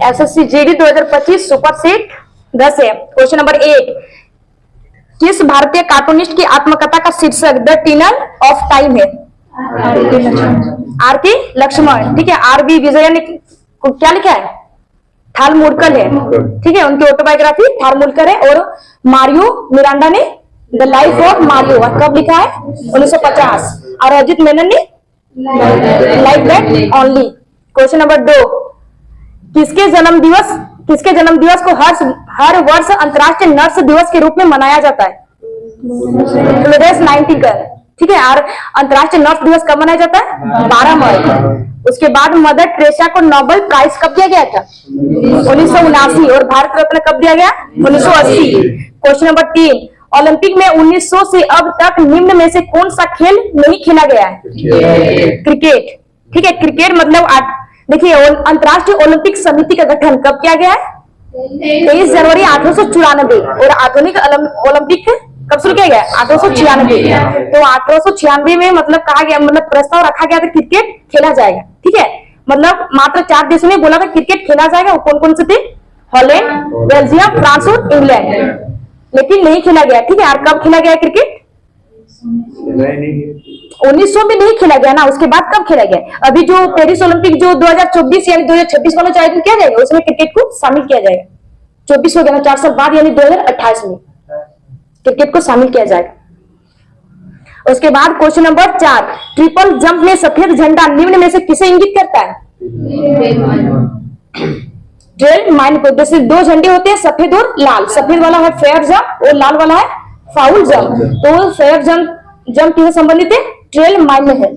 SSC GD 2025 super set 10 है। Question number 8, किस भारतीय कार्टूनिस्ट की आत्मकथा का शीर्षक द टनल ऑफ टाइम है? आरती लक्ष्मण। ठीक है, आरबी विजयन ने क्या लिखा है? थालमुरकल है। ठीक है, उनकी ऑटोबायोग्राफी थालमुरकल है। और मारियो मिरांडा ने द लाइफ ऑफ मारियो कब लिखा है? 1950। और अजित मेनन ने like that only. Question number 2, किसके जन्म दिवस को हर वर्ष अंतर्राष्ट्रीय नर्स दिवस के रूप में मनाया जाता है? Florence Nightingale. ठीक है, और अंतर्राष्ट्रीय नर्स दिवस कब मनाया जाता है? 12 मई। उसके बाद मदर टेरेसा को नोबेल प्राइज कब दिया गया था? 1979। और भारत रत्न कब दिया गया? 1980। क्वेश्चन नंबर 3, ओलंपिक में 1900 से अब तक निम्न में से कौन सा खेल नहीं खेला गया है? क्रिकेट। ठीक है, क्रिकेट मतलब देखिए, अंतर्राष्ट्रीय ओलंपिक समिति का गठन कब किया गया है? 23 जनवरी 1894। और आधुनिक ओलंपिक कब शुरू किया गया? 1896। तो 1896 में मतलब कहा गया, मतलब प्रस्ताव रखा गया था क्रिकेट खेला जाएगा। ठीक है, मतलब मात्र 4 देशों ने बोला था क्रिकेट खेला जाएगा। वो कौन कौन से थे? हॉलैंड, बेल्जियम, फ्रांस और इंग्लैंड। लेकिन नहीं खेला गया। ठीक है, और कब खेला गया क्रिकेट? 1900 में नहीं खेला गया ना। उसके बाद कब खेला गया? अभी जो पेरिस ओलंपिक जो 2024 यानी 2026 वाला जो आयोजन किया जाएगा उसमें क्रिकेट को शामिल किया जाएगा। 24 हो गया ना, 4 साल बाद यानी 2028 में क्रिकेट को शामिल किया जाएगा। उसके बाद क्वेश्चन नंबर 4, ट्रिपल जंप में सफेद झंडा निम्न में से किसे इंगित करता है? ट्रेल माइन को। जैसे 2 झंडे होते हैं, सफेद और लाल। सफेद वाला है फेयर जंप और लाल वाला है फाउल जंप। तो फेयर जंप किससे संबंधित है? ट्रेल माइन में है,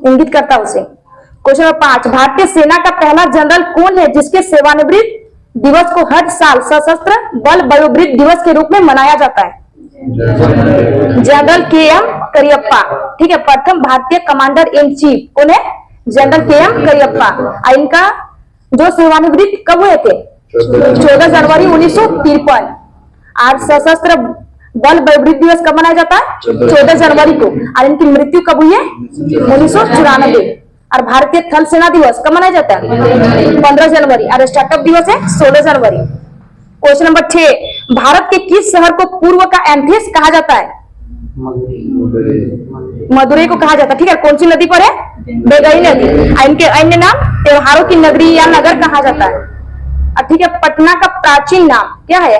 इंगित करता उसे। क्वेश्चन नंबर 5, भारतीय सेना का पहला जनरल कौन है जिसके सेवानिवृत्त दिवस को हर साल सशस्त्र बल वयोवृत्त दिवस के रूप में मनाया जाता है? General KM Cariappa. ठीक है, प्रथम भारतीय कमांडर इन चीफ कौन है? General KM Cariappa. और इनका जो सेवानिवृत्त कब हुए थे? 14 जनवरी 1953। आज सशस्त्र बल वयोवृत्त दिवस कब मनाया जाता है? 14 जनवरी को। और इनकी मृत्यु कब हुई है? 1994। और भारतीय थल सेना दिवस कब मनाया जाता है? 15 जनवरी। और स्टार्टअप दिवस है 16 जनवरी। क्वेश्चन नंबर 6, भारत के किस शहर को पूर्व का एथेंस कहा जाता है? मदुरई को कहा जाता है। ठीक है, कौन सी नदी पर है? बेगई नदी। इनके अन्य नाम त्योहारों की नगरी या नगर कहा जाता है। ठीक है, पटना का प्राचीन नाम क्या है?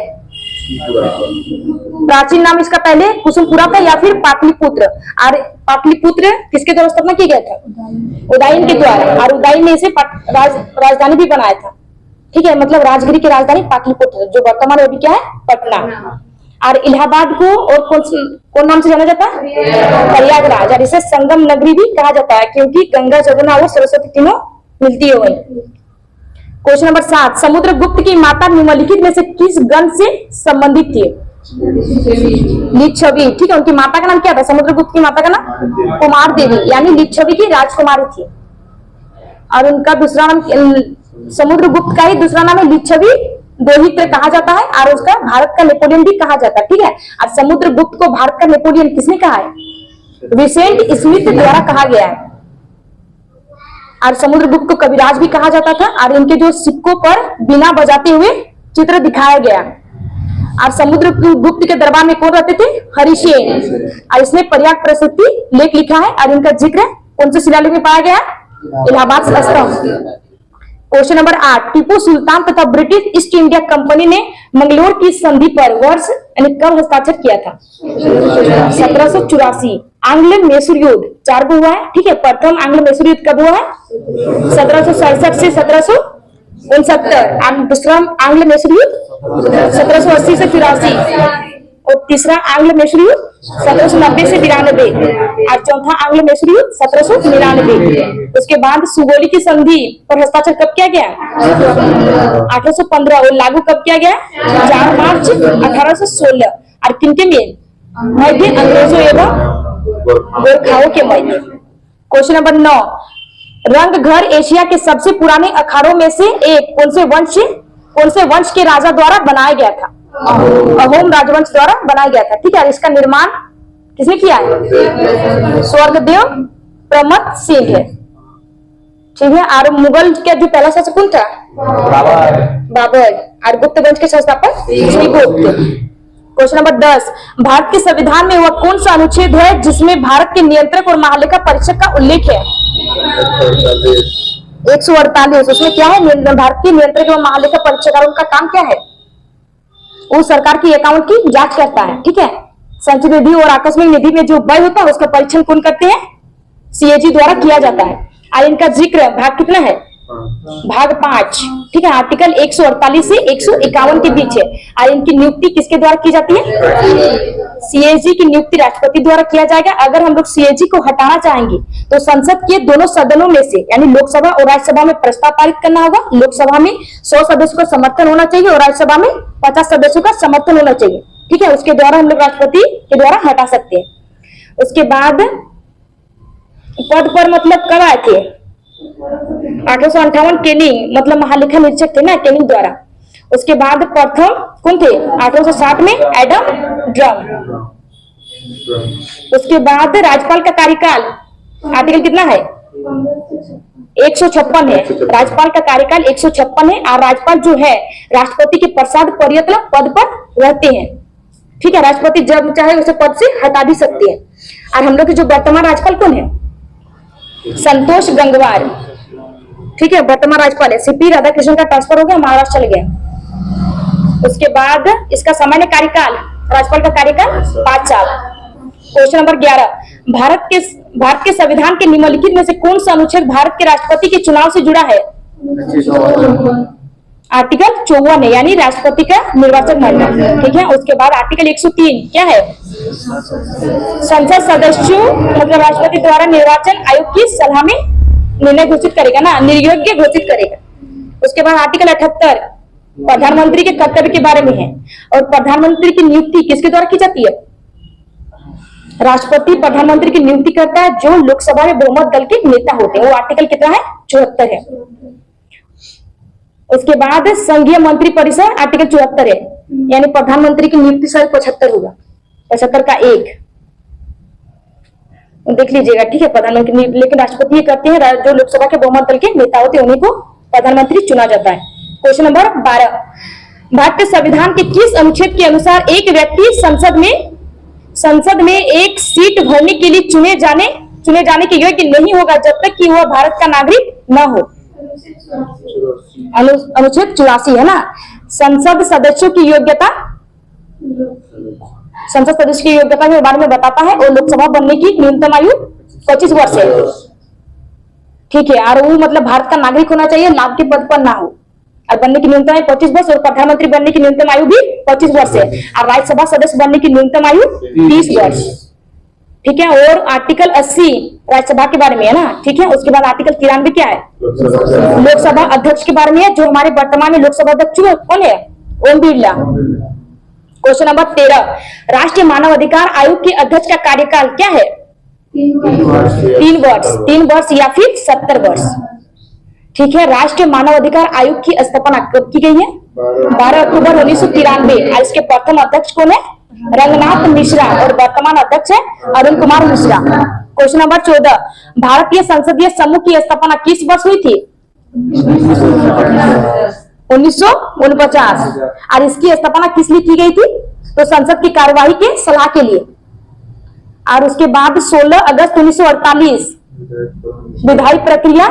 प्राचीन नाम इसका पहले कुसुमपुरा था या फिर पाटलिपुत्र। और पाटलिपुत्र किसके द्वारा स्थापना किया गया था? उदयन के द्वारा। और उदयन ने इसे राजधानी भी बनाया था। ठीक है, मतलब राजगिरी की राजधानी पाटलिपुत्र, जो वर्तमान में अभी क्या है? पटना। और इलाहाबाद को और कौन नाम से जाना जाता है? प्रयागराज। और इसे संगम नगरी भी कहा जाता है क्योंकि गंगा, जमुना और सरस्वती तीनों मिलती है वहीं। क्वेश्चन नंबर 7, समुद्रगुप्त की माता निम्नलिखित में से किस गण से संबंधित थी? लिच्छवी। ठीक है, उनकी माता का नाम क्या था? समुद्रगुप्त की माता का नाम कुमार देवी यानी लिच्छवी की राजकुमारी थी। और उनका दूसरा नाम, समुद्रगुप्त का ही दूसरा नाम है लिच्छवी दोहित्र कहा जाता है। और उसका भारत का नेपोलियन भी कहा जाता है। ठीक है, और समुद्रगुप्त को भारत का नेपोलियन किसने कहा है? विसेंट स्मिथ द्वारा कहा गया है। और समुद्रगुप्त को कविराज भी कहा जाता था। और इनके जो सिक्कों पर बिना बजाते हुए चित्र दिखाया गया। और समुद्रगुप्त के दरबार में कौन रहते थे? हरिसेन। और इसने पर्याप्त प्रसिद्धि लेख लिखा है। और इनका जिक्र कौन से शिलालेख में पाया गया? इलाहाबाद स्तंभ। क्वेश्चन नंबर 8, टीपू सुल्तान तथा ब्रिटिश ईस्ट इंडिया कंपनी ने मंगलोर की संधि पर वर्ष यानी कब हस्ताक्षर किया था? 1784। आंग्ल मैसूर युद्ध 4 को हुआ है। ठीक है, प्रथम आंग्ल मैसूर युद्ध कब हुआ है? 1767 से 1769। दूसरा आंग्ल मैसूर युद्ध 1780 से 83। और तीसरा आंग्ल मैसूर युद्ध 1790 से 92। और चौथा आंग्ल मैसूर युद्ध 1799। उसके बाद सुगोली की संधि पर हस्ताक्षर कब किया गया? 1815। और लागू कब किया गया? 4 मार्च 1816। और किनके में? मध्य अंग्रेजों एवं गोरखाओं के मध्य। क्वेश्चन नंबर 9, रंग घर एशिया के सबसे पुराने अखाड़ों में से एक कौन से वंश के राजा द्वारा बनाया गया था? अहोम राजवंश द्वारा बनाया गया था। ठीक है, इसका निर्माण किसने किया है? स्वर्गदेव प्रमथ सिंह है। ठीक है। और मुगल का जो पहला शासक कौन था? बाबर। और गुप्त वंश के संस्थापक श्रीगुप्त। क्वेश्चन नंबर 10, भारत के संविधान में वह कौन सा अनुच्छेद है जिसमें भारत के नियंत्रक और महालेखा परीक्षक का उल्लेख है? 148। उसमें क्या है? भारत के नियंत्रक और महालेखा परीक्षक, और उनका काम क्या है? वो सरकार की अकाउंट की जांच करता है। ठीक है। संचित निधि और आकस्मिक निधि में जो व्यय होता है उसका परीक्षण कौन करते हैं? सीएजी द्वारा किया जाता है। और इनका जिक्र भाग कितना है? भाग 5। ठीक है। आर्टिकल 148 से 151 के बीच है। और इनकी नियुक्ति किसके द्वारा की जाती है? सीएजी की नियुक्ति राष्ट्रपति द्वारा किया जाएगा। अगर हम लोग सीएजी को हटाना चाहेंगे तो संसद के दोनों सदनों में से, यानी लोकसभा और राज्यसभा में प्रस्ताव पारित करना होगा। लोकसभा में 100 सदस्यों का समर्थन होना चाहिए और राज्यसभा में 50 सदस्यों का समर्थन होना चाहिए। ठीक है। उसके द्वारा हम लोग राष्ट्रपति के द्वारा हटा सकते हैं। उसके बाद पद पर मतलब कब आए थे? 1858 केनिंग, मतलब महालेखा निरीक्षक थे ना, केनिंग द्वारा। उसके बाद प्रथम कौन थे? 1860 में एडम ड्रम। उसके बाद राज्यपाल का कार्यकाल आर्टिकल कितना है? 156 है। राज्यपाल का कार्यकाल 156 है। और राज्यपाल जो है राष्ट्रपति के प्रसाद पर्यटन पद पर रहते हैं। ठीक है। राष्ट्रपति जब चाहे उसे पद से हटा भी सकते हैं। और हम लोग के जो वर्तमान राज्यपाल कौन है? संतोष गंगवार। ठीक है। वर्तमान राज्यपाल है। सीपी राधाकृष्णन का ट्रांसफर हो गया, महाराष्ट्र चले गए। उसके बाद इसका सामान्य कार्यकाल, राज्यपाल का कार्यकाल 5 साल। क्वेश्चन नंबर 11, भारत के संविधान के निम्नलिखित में से कौन सा अनुच्छेद भारत के राष्ट्रपति के चुनाव से जुड़ा है? आर्टिकल 54 है, यानी राष्ट्रपति का निर्वाचन मंडल। ठीक है। उसके बाद आर्टिकल 103 क्या है? संसद सदस्यों मतलब राष्ट्रपति द्वारा निर्वाचन आयोग की सलाह में निर्णय घोषित करेगा ना, निर्योग्य घोषित करेगा। उसके बाद आर्टिकल 78 प्रधानमंत्री के कर्तव्य के बारे में है। और प्रधानमंत्री की नियुक्ति किसके द्वारा की जाती है? राष्ट्रपति प्रधानमंत्री की नियुक्ति करता है जो लोकसभा में बहुमत दल के नेता होते हैं। वो आर्टिकल कितना है? 74 है। उसके बाद संघीय मंत्री परिषद आर्टिकल 74 है, यानी प्रधानमंत्री की नियुक्ति शायद 75 होगा, 75 का 1 देख लीजिएगा। ठीक है। प्रधानमंत्री, लेकिन राष्ट्रपति ये करते हैं, जो लोकसभा के बहुमत दल के नेता होते हैं उन्हीं को प्रधानमंत्री चुना जाता है। क्वेश्चन नंबर 12, भारत के संविधान के किस अनुच्छेद के अनुसार एक व्यक्ति संसद में एक सीट भरने के लिए चुने जाने के योग्य नहीं होगा जब तक कि वह भारत का नागरिक न हो? अनुच्छेद 84 है ना। संसद सदस्यों की योग्यता के बारे में बताता है। और लोकसभा बनने की न्यूनतम आयु 25 वर्ष है। ठीक है। और वो मतलब भारत का नागरिक होना चाहिए, लाभ के पद पर ना हो। और बनने की न्यूनतम आयु 25 वर्ष, और प्रधानमंत्री बनने की न्यूनतम आयु भी 25 वर्ष है। और राज्यसभा सदस्य बनने की न्यूनतम आयु 30 वर्ष। ठीक है। और आर्टिकल 80 राज्यसभा के बारे में है ना। ठीक है। उसके बाद आर्टिकल 93 क्या है? लोकसभा अध्यक्ष के बारे में है, जो हमारे वर्तमान में लोकसभा अध्यक्ष कौन है? ओम बिरला। क्वेश्चन नंबर 13, राष्ट्रीय मानव अधिकार आयोग के अध्यक्ष का कार्यकाल क्या है? 3 वर्ष या फिर 70 वर्ष। ठीक है। राष्ट्रीय मानव अधिकार आयोग की स्थापना कब की गई है? 12 अक्टूबर 1993। और इसके प्रथम अध्यक्ष कौन है? रंगनाथ मिश्रा। और वर्तमान अध्यक्ष है अरुण कुमार मिश्रा। क्वेश्चन नंबर 14, भारतीय संसदीय समूह की स्थापना किस वर्ष हुई थी? 1949। और इसकी स्थापना किस लिए की गई थी? तो संसद की कार्यवाही के सलाह के लिए। और उसके बाद 16 अगस्त 1948 विधायी प्रक्रिया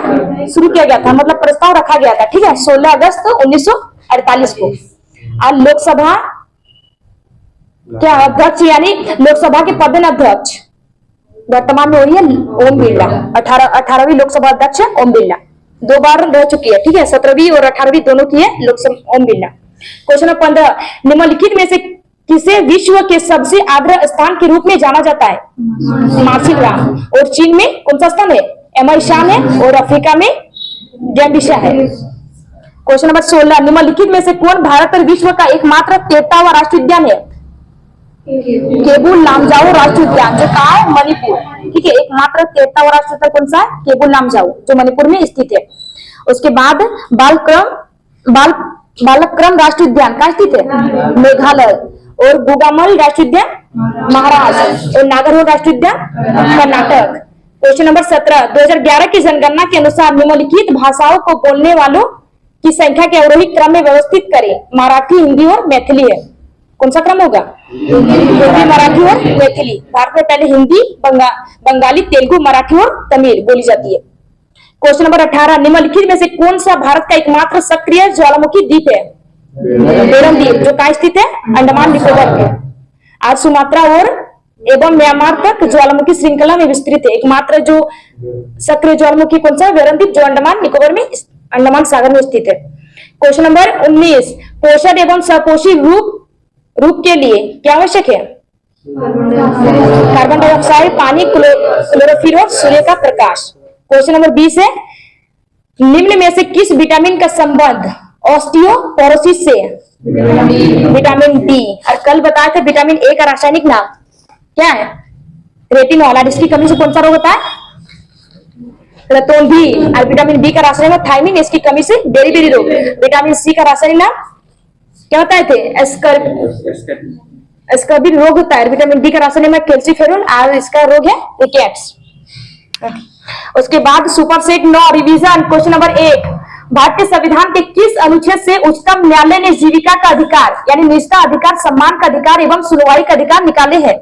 शुरू किया गया था, मतलब प्रस्ताव रखा गया था। ठीक है। 16 अगस्त 1948 को। और लोकसभा क्या अध्यक्ष, यानी लोकसभा के पदेन अध्यक्ष वर्तमान में हो रही है ओम बिरला। 18वीं लोकसभा अध्यक्ष है ओम बिरला, 2 बार रह चुकी है। ठीक है। 17वीं और 18वीं दोनों की है लोकसभा ओम बिरला। क्वेश्चन नंबर 15, निम्नलिखित में से किसे विश्व के सबसे आर्द्र स्थान के रूप में जाना जाता है? मार्शिलग्राम। और चीन में कौन सा स्थान है? एमाइशान है। और अफ्रीका में गैम्बिशा है। क्वेश्चन नंबर 16, निम्नलिखित में से कौन भारत और विश्व का एकमात्र तैरता राष्ट्रीय उद्यान है? केबुल लामजाओ राष्ट्रीय उद्यान, जो कहाँ है? मणिपुर। ठीक है। एकमात्र तैरता राष्ट्रीय उद्यान कौन सा है? केबुल लामजाओ, जो मणिपुर में स्थित है। उसके बाद बालक्रम राष्ट्रीय उद्यान कहाँ स्थित है? मेघालय। और गुगामल राष्ट्रीय उद्यान महाराष्ट्र। और नागरहोल राष्ट्रीय उद्यान कर्नाटक। क्वेश्चन नंबर 17, 2011 की जनगणना के अनुसार निम्नलिखित भाषाओं को बोलने वालों की संख्या के अवरोही क्रम में व्यवस्थित करें। मराठी, हिंदी और मैथिली है। कौन सा क्रम होगा? हिंदी, मराठी और मैथिली। भारत में पहले हिंदी, बंगाली, तेलुगु, मराठी और तमिल बोली जाती है। क्वेश्चन नंबर 18, निम्नलिखित में से कौन सा भारत का एकमात्र सक्रिय ज्वालामुखी द्वीप है? बेरम द्वीप, जो कहाँ स्थित है? अंडमान निकोबार में। आज सुमात्रा और एवं म्यांमार तक ज्वालामुखी श्रृंखला में विस्तृत है। एकमात्र जो सक्रिय ज्वालामुखी कौन सा? बेरम द्वीप, जो अंडमान निकोबार में, अंडमान सागर में स्थित है। क्वेश्चन नंबर 19, पोषण एवं सपोषी रूप के लिए क्या आवश्यक है? कार्बन डाइऑक्साइड, पानी, क्लोरोफिल और सूर्य का प्रकाश। क्वेश्चन नंबर 20 है, निम्न में से किस विटामिन का संबंध ऑस्टियोपोरोसिस से? Vitamin D. और कल बताया था विटामिन ए का रासायनिक नाम क्या है? रेटिनॉल। और इसकी कमी से कौन सा रोग होता है? रतौंधी। और विटामिन बी का रासायनिक नाम थायमिन, इसकी कमी से बेरी रोग। विटामिन सी का रासायनिक नाम क्या बताए थे? स्कर्वी रोग होता है। विटामिन डी का रासायनिक नाम कैल्सीफेरॉल और इसका रोग है रिकेट्स। उसके बाद सुपरसेट 9 रिवीजन। क्वेश्चन नंबर 1, भारतीय संविधान के किस अनुच्छेद से उच्चतम न्यायालय ने जीविका का अधिकार यानी निजता अधिकार, सम्मान का अधिकार एवं सुनवाई का अधिकार निकाले हैं?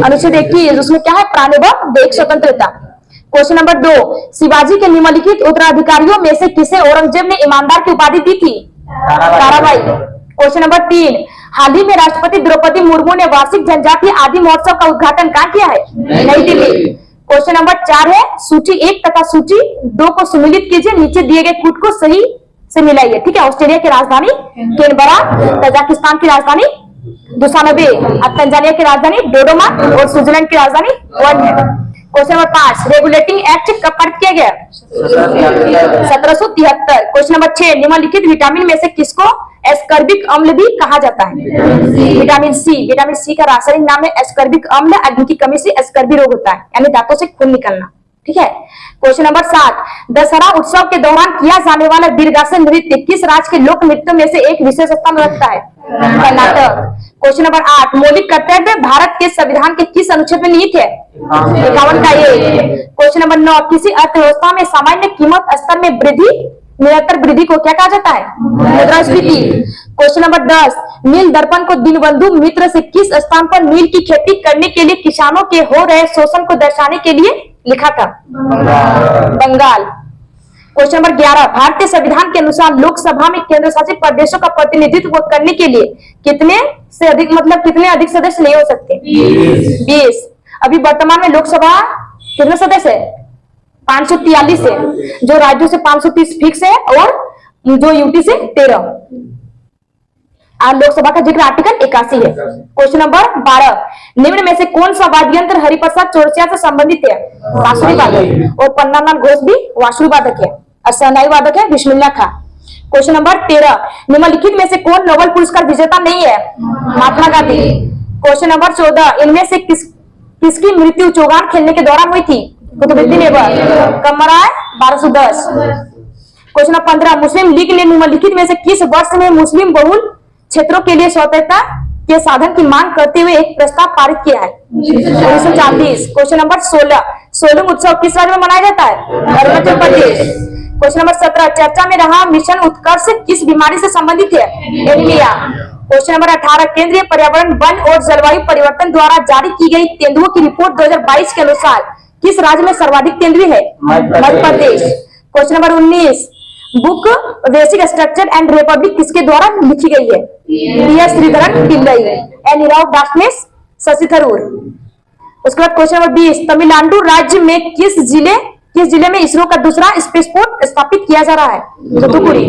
अनुच्छेद 21, उसमें क्या है? प्राण एवं व्यक्ति स्वतंत्रता। क्वेश्चन नंबर 2, शिवाजी के निम्नलिखित उत्तराधिकारियों में से किसे औरंगजेब ने ईमानदार की उपाधि दी थी? ताराबाई। क्वेश्चन नंबर 3, हाल ही में राष्ट्रपति द्रौपदी मुर्मू ने वार्षिक जनजातीय आदि महोत्सव का उद्घाटन कहाँ किया है? नई दिल्ली। क्वेश्चन नंबर 4 है, सूची 1 तथा सूची 2 को सम्मिलित कीजिए, नीचे दिए गए कूट को सही से मिलाइए। ठीक है। ऑस्ट्रेलिया की राजधानी कैनबरा, तजाकिस्तान की राजधानी दुशानबे, तंजानिया की राजधानी डोडोमा और स्विट्जरलैंड की राजधानी बर्न है। क्वेश्चन नंबर 5, रेगुलेटिंग एक्ट कब पारित किया गया? 1773। क्वेश्चन नंबर 6, निम्नलिखित विटामिन में से किसको एस्कर्बिक अम्ल भी कहा जाता है? Vitamin C. विटामिन सी का रासायनिक नाम है एस्कर्बिक अम्ल। इनकी कमी से एस्कर्बी रोग होता है, यानी दांतों से खून निकलना। ठीक है। क्वेश्चन नंबर 7, दशहरा उत्सव के दौरान किया जाने वाला दीर्घासन नृत्य किस राज्य के लोक नृत्य में से एक विशेष स्थान रखता है? कर्नाटक। क्वेश्चन नंबर 8, मौलिक कर्तव्य भारत के संविधान के किस अनुच्छेद में निहित है? 51 का 1। क्वेश्चन नंबर 9, किसी अर्थव्यवस्था में सामान्य कीमत स्तर में वृद्धि, निरंतर वृद्धि को क्या कहा जाता है? मुद्रास्फीति। क्वेश्चन नंबर 10, नील दर्पण को दीनबंधु मित्र से किस स्थान पर नील की खेती करने के लिए किसानों के हो रहे शोषण को दर्शाने के लिए लिखा था? बंगाल। क्वेश्चन नंबर 11, भारतीय संविधान के अनुसार लोकसभा में केंद्र शासित प्रदेशों का प्रतिनिधित्व करने के लिए कितने अधिक सदस्य नहीं हो सकते? 20। अभी वर्तमान में लोकसभा कितने सदस्य है? 543 है, जो राज्यों से 530 फिक्स है और जो यूटी से 13। आज लोकसभा का जिक्र आर्टिकल 81 है। क्वेश्चन नंबर 12, निम्न में से कौन सा वाद्य यंत्र हरिप्रसाद चौरसिया से संबंधित है? बांसुरी वादक। और पन्नालाल घोष भी बांसुरी वादक है और शहनाई वादक है बिस्मिल्लाह खां। क्वेश्चन नंबर 13, निम्नलिखित में से कौन नोबेल पुरस्कार विजेता नहीं है? महात्मा गांधी। क्वेश्चन नंबर 14, इनमें से किसकी मृत्यु चौगान खेलने के दौरान हुई थी? कुतुबुद्दीन ऐबक। कब मरा है? 1210। क्वेश्चन नंबर 15, मुस्लिम लीग ने निम्नलिखित में से किस वर्ष में मुस्लिम बहुल क्षेत्रों के लिए स्वतंत्रता के साधन की मांग करते हुए एक प्रस्ताव पारित किया है? 1940। क्वेश्चन नंबर 16, सोलंग उत्सव किस राज्य में मनाया जाता है? अरुणाचल प्रदेश। क्वेश्चन नंबर 17, चर्चा में रहा मिशन उत्कर्ष किस बीमारी से संबंधित है? एनीमिया। क्वेश्चन नंबर 18, केंद्रीय पर्यावरण, वन और जलवायु परिवर्तन द्वारा जारी की गई तेंदुओं की रिपोर्ट 2022 के अनुसार किस राज्य में सर्वाधिक तेंदुए है? Madhya Pradesh. Question number 19, book basic structure and republic किसके द्वारा लिखी गई है? डी.एस. श्रीधरन पिल्लई एंड इराव दासनेस शशि थरूर। उसके बाद क्वेश्चन नंबर 20, तमिलनाडु राज्य में किस जिले में इसरो का दूसरा स्पेसपोर्ट स्थापित किया जा रहा है? तुतुकुड़ी।